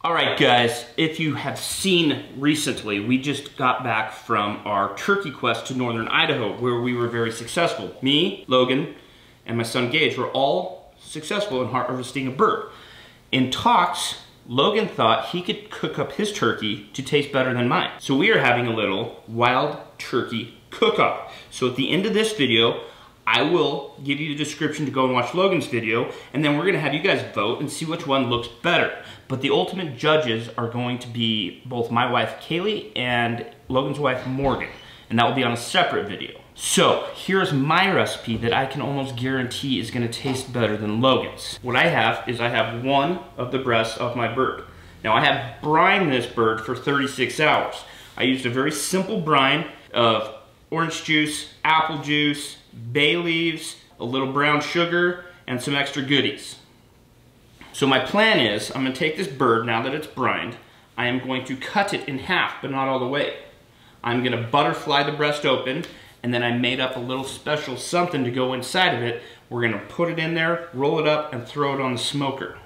All right, guys, if you have seen recently, we just got back from our turkey quest to northern Idaho, where we were very successful. Me, Logan, and my son Gage were all successful in harvesting a bird. In talks, Logan thought he could cook up his turkey to taste better than mine. So we are having a little wild turkey cook-off. So at the end of this video, I will give you the description to go and watch Logan's video, and then we're gonna have you guys vote and see which one looks better. But the ultimate judges are going to be both my wife Kaylee and Logan's wife Morgan, and that will be on a separate video. So here's my recipe that I can almost guarantee is gonna taste better than Logan's. What I have is I have one of the breasts of my bird. Now I have brined this bird for 36 hours. I used a very simple brine of orange juice, apple juice, bay leaves, a little brown sugar, and some extra goodies. So my plan is, I'm gonna take this bird, now that it's brined, I am going to cut it in half, but not all the way. I'm gonna butterfly the breast open, and then I made up a little special something to go inside of it. We're gonna put it in there, roll it up, and throw it on the smoker.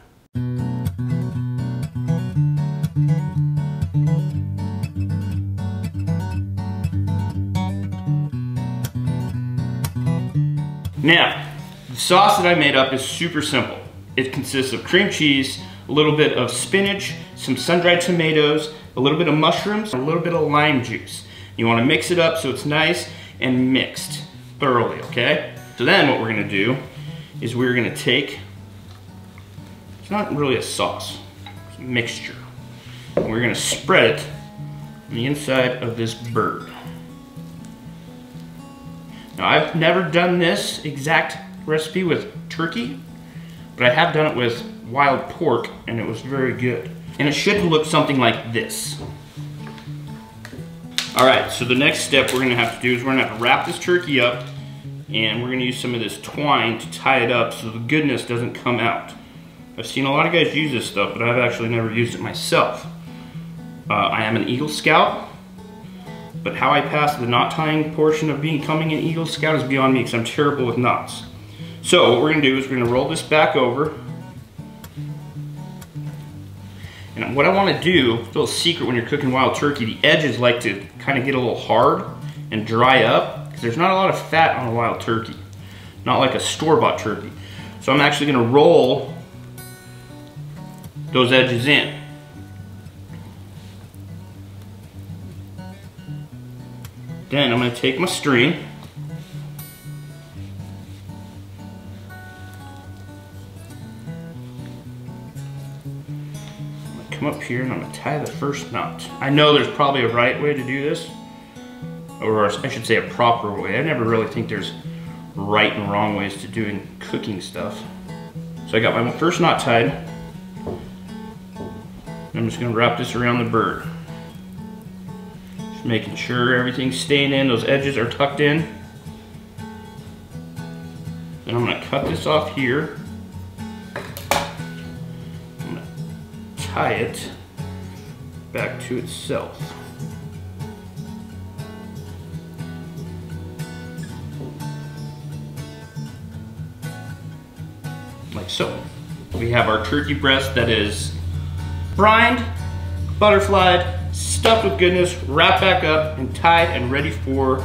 Now, the sauce that I made up is super simple. It consists of cream cheese, a little bit of spinach, some sun-dried tomatoes, a little bit of mushrooms, and a little bit of lime juice. You want to mix it up so it's nice and mixed thoroughly, okay? So then what we're gonna do is we're gonna take, it's not really a sauce, it's a mixture. And we're gonna spread it on the inside of this bird. Now I've never done this exact recipe with turkey, but I have done it with wild pork and it was very good. And it should look something like this. All right, so the next step we're gonna have to do is we're gonna have to wrap this turkey up, and we're gonna use some of this twine to tie it up so the goodness doesn't come out. I've seen a lot of guys use this stuff, but I've actually never used it myself. I am an Eagle Scout, but how I pass the knot tying portion of becoming an Eagle Scout is beyond me because I'm terrible with knots. So what we're gonna do is we're gonna roll this back over. And what I wanna do, a little secret when you're cooking wild turkey, the edges like to kind of get a little hard and dry up because there's not a lot of fat on a wild turkey, not like a store-bought turkey. So I'm actually gonna roll those edges in. Then I'm going to take my string, I'm going to come up here and I'm going to tie the first knot. I know there's probably a right way to do this, or I should say a proper way. I never really think there's right and wrong ways to doing cooking stuff. So I got my first knot tied. I'm just going to wrap this around the bird. Making sure everything's staying in, those edges are tucked in. Then I'm gonna cut this off here. I'm gonna tie it back to itself. Like so. We have our turkey breast that is brined, butterflied, stuffed with goodness, wrapped back up and tied and ready for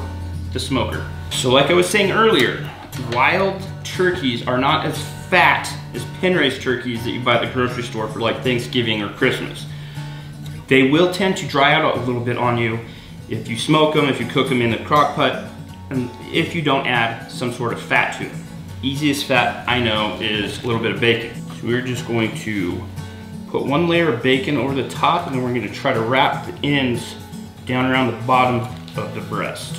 the smoker. So like I was saying earlier, wild turkeys are not as fat as pen-raised turkeys that you buy at the grocery store for like Thanksgiving or Christmas. They will tend to dry out a little bit on you if you smoke them, if you cook them in the crock pot, and if you don't add some sort of fat to them. Easiest fat I know is a little bit of bacon. So we're just going to put one layer of bacon over the top, and then we're going to try to wrap the ends down around the bottom of the breast.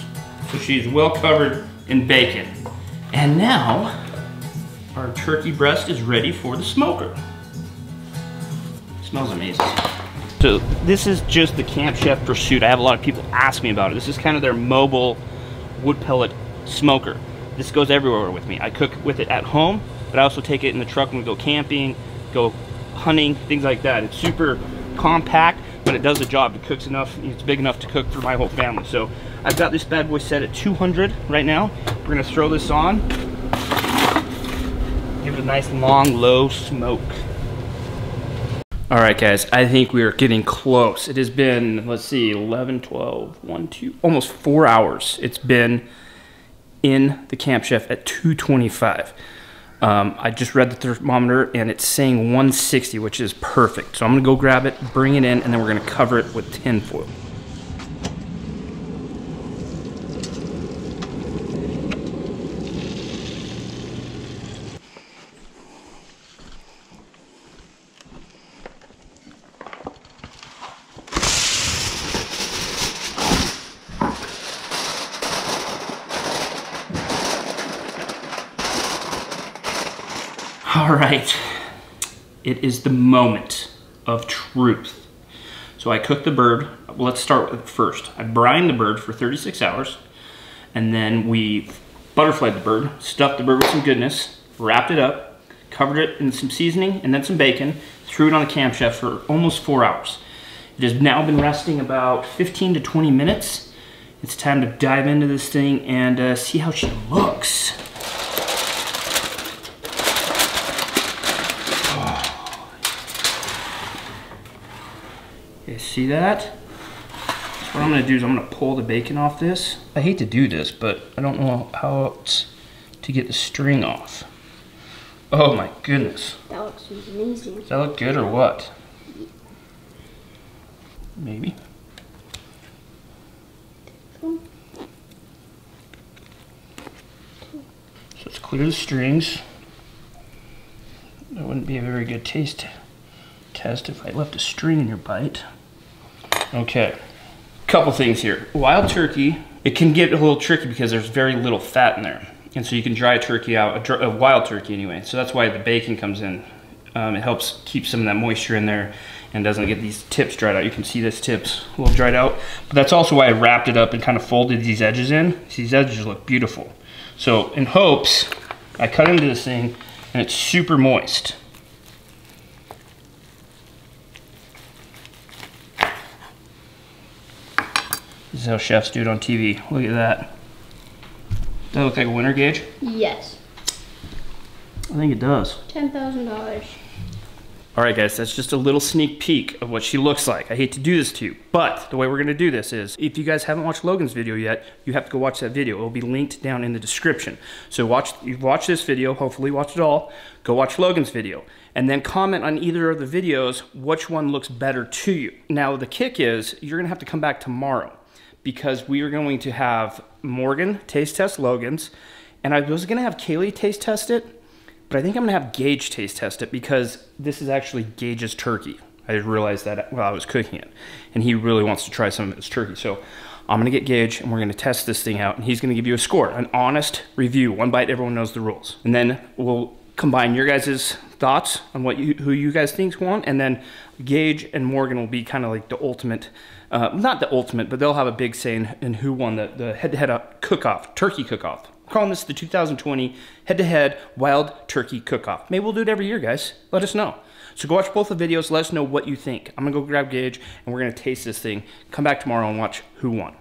So she's well covered in bacon. And now, our turkey breast is ready for the smoker. It smells amazing. So this is just the Camp Chef Pursuit. I have a lot of people ask me about it. This is kind of their mobile wood pellet smoker. This goes everywhere with me. I cook with it at home, but I also take it in the truck when we go camping, go hunting, things like that. It's super compact, but it does the job. It cooks enough, it's big enough to cook for my whole family. So I've got this bad boy set at 200 right now. We're gonna throw this on, give it a nice long low smoke. All right, guys, I think we are getting close. It has been, let's see, 11, 12, 1, 2, almost 4 hours. It's been in the Camp Chef at 225. I just read the thermometer and it's saying 160, which is perfect. So I'm gonna go grab it, bring it in, and then we're gonna cover it with tin foil. All right, it is the moment of truth. So I cooked the bird. Let's start with first. I brined the bird for 36 hours, and then we butterflied the bird, stuffed the bird with some goodness, wrapped it up, covered it in some seasoning and then some bacon, threw it on the Camp Chef for almost 4 hours. It has now been resting about 15 to 20 minutes. It's time to dive into this thing and see how she looks. Okay, see that? So what I'm gonna do is I'm gonna pull the bacon off this. I hate to do this, but I don't know how else to get the string off. Oh my goodness. That looks amazing. Does that look good or what? Maybe. So let's clear the strings. That wouldn't be a very good taste test if I left a string in your bite. Okay, couple things here. Wild turkey, it can get a little tricky because there's very little fat in there. And so you can dry a turkey out, a wild turkey anyway. So that's why the bacon comes in. It helps keep some of that moisture in there and doesn't get these tips dried out. You can see this tip's a little dried out. But that's also why I wrapped it up and kind of folded these edges in. These edges look beautiful. So in hopes, I cut into this thing and it's super moist. This is how chefs do it on TV. Look at that. Does that look like a winter gauge? Yes. I think it does. $10,000. All right, guys, that's just a little sneak peek of what she looks like. I hate to do this to you, but the way we're gonna do this is, if you guys haven't watched Logan's video yet, you have to go watch that video. It will be linked down in the description. So you've watched this video, hopefully watch it all, go watch Logan's video, and then comment on either of the videos which one looks better to you. Now, the kick is, you're gonna have to come back tomorrow, because we are going to have Morgan taste test Logan's, and I was gonna have Kaylee taste test it, but I think I'm gonna have Gage taste test it because this is actually Gage's turkey. I realized that while I was cooking it, and he really wants to try some of his turkey. So I'm gonna get Gage and we're gonna test this thing out, and he's gonna give you a score, an honest review, one bite, everyone knows the rules. And then we'll combine your guys' thoughts on who you guys think won, and then Gage and Morgan will be kind of like the ultimate, not the ultimate, but they'll have a big say in who won the head-to-head cook-off, turkey cook-off. I'm calling this the 2020 head-to-head wild turkey cook-off. Maybe we'll do it every year, guys. Let us know. So go watch both the videos, let us know what you think. I'm gonna go grab Gage and we're gonna taste this thing. Come back tomorrow and watch who won.